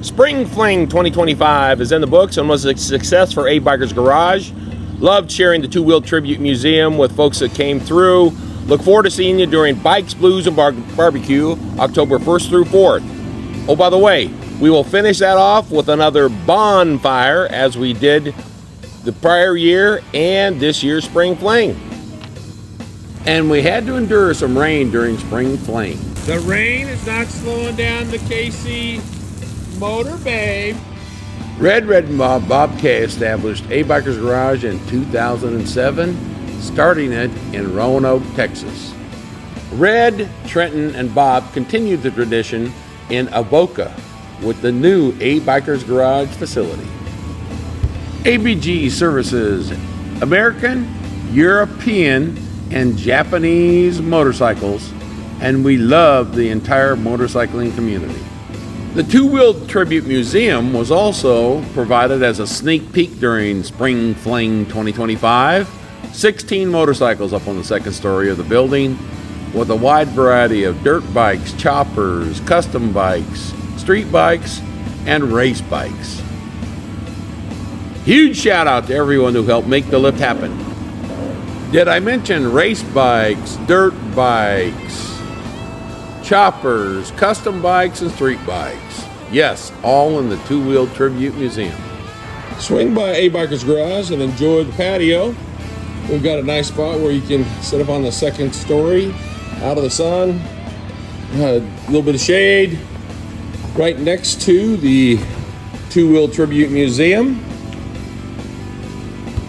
Spring Fling 2025 is in the books and was a success for A Bikers Garage. Loved sharing the Two Wheel Tribute Museum with folks that came through. Look forward to seeing you during Bikes, Blues, and Barbecue, October 1st through 4th. Oh, by the way, we will finish that off with another bonfire as we did the prior year and this year's Spring Fling. And we had to endure some rain during Spring Fling. The rain is not slowing down the KC motor, babe. Red and Bob K established A Bikers Garage in 2007, starting it in Roanoke, Texas. Red, Trenton, and Bob continued the tradition in Avoca with the new A Bikers Garage facility. ABG services American, European, and Japanese motorcycles, and we love the entire motorcycling community. The Two Wheel Tribute Museum was also provided as a sneak peek during Spring Fling 2025. 16 motorcycles up on the second story of the building with a wide variety of dirt bikes, choppers, custom bikes, street bikes, and race bikes. Huge shout out to everyone who helped make the lift happen. Did I mention race bikes, dirt bikes, choppers, custom bikes, and street bikes? Yes, all in the Two Wheel Tribute Museum. Swing by A Bikers Garage and enjoy the patio. We've got a nice spot where you can sit up on the second story, out of the sun, a little bit of shade, right next to the Two Wheel Tribute Museum.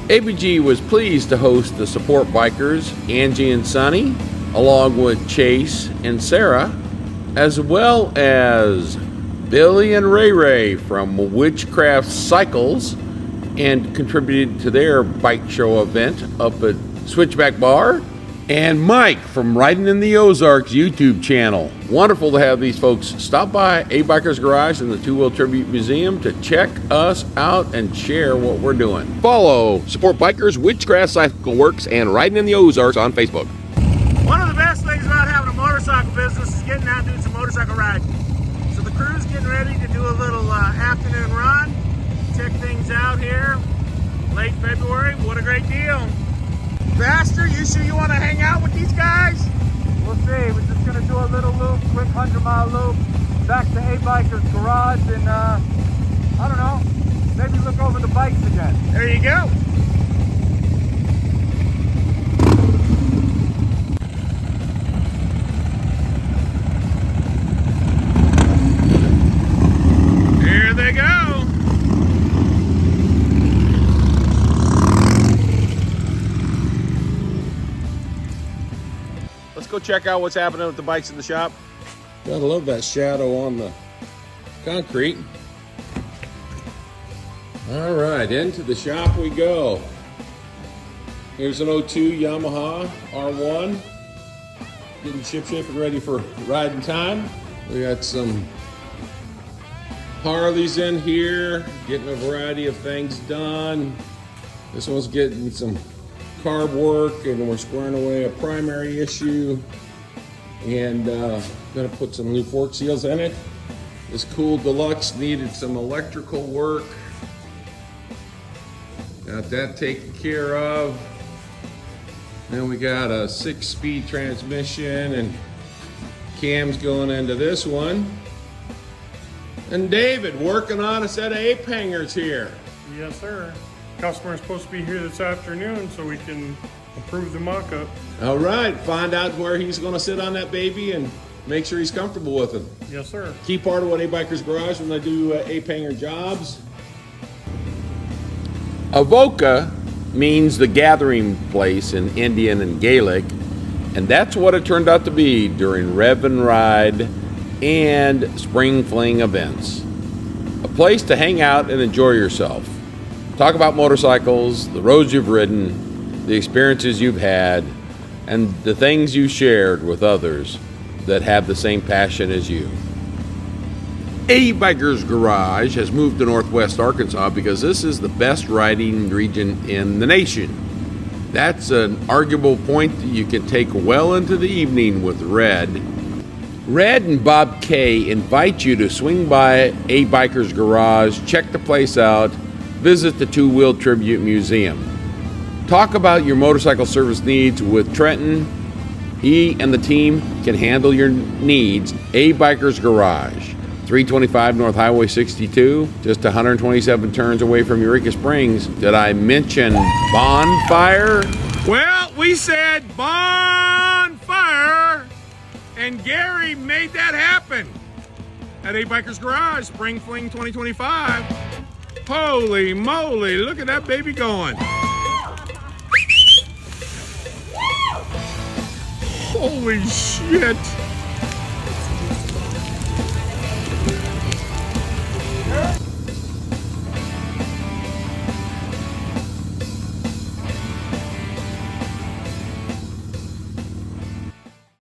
ABG was pleased to host the support bikers, Angie and Sonny, along with Chase and Sarah, as well as Billy and Ray from Witchcraft Cycles, and contributed to their bike show event up at Switchback Bar, and Mike from Riding in the Ozarks YouTube channel. Wonderful to have these folks stop by A Bikers Garage and the Two Wheel Tribute Museum to check us out and share what we're doing. Follow Support Bikers, Witchcraft Cycle Works, and Riding in the Ozarks on Facebook. One of the best things about having a motorcycle business is getting out and doing some motorcycle riding. So the crew's getting ready to do a little afternoon run, check things out here, late February. What a great deal. Baxter, you sure you want to hang out with these guys? We'll see. We're just going to do a little loop, quick 100-mile loop, back to A Bikers Garage, and I don't know, maybe look over the bikes again. There you go. Here they go. Let's go check out what's happening with the bikes in the shop. Gotta love that shadow on the concrete. All right, into the shop we go. Here's an 02 Yamaha R1. Getting ship and ready for riding time. We got some Harleys in here, getting a variety of things done. This one's getting some carb work, and we're squaring away a primary issue, and gonna put some new fork seals in it. This Cool Deluxe needed some electrical work. Got that taken care of. Then we got a 6-speed transmission, and cams going into this one. And David working on a set of ape hangers here. Yes, sir. Customer's supposed to be here this afternoon so we can approve the mock-up. All right, find out where he's going to sit on that baby and make sure he's comfortable with it. Yes, sir. Key part of what A Bikers Garage when they do ape hanger jobs. Avoca means the gathering place in Indian and Gaelic, and that's what it turned out to be during Rev and Ride and Spring Fling events. A place to hang out and enjoy yourself. Talk about motorcycles, the roads you've ridden, the experiences you've had, and the things you shared with others that have the same passion as you. A Bikers Garage has moved to Northwest Arkansas because this is the best riding region in the nation. That's an arguable point that you can take well into the evening with Red. Red and Bob K invite you to swing by A Biker's Garage, check the place out, visit the Two Wheel Tribute Museum. Talk about your motorcycle service needs with Trenton. He and the team can handle your needs. A Biker's Garage, 325 North Highway 62, just 127 turns away from Eureka Springs. Did I mention bonfire? Well, we said bonfire, and Gary made that happen at A Biker's Garage, Spring Fling 2025. Holy moly, look at that baby going. Holy shit.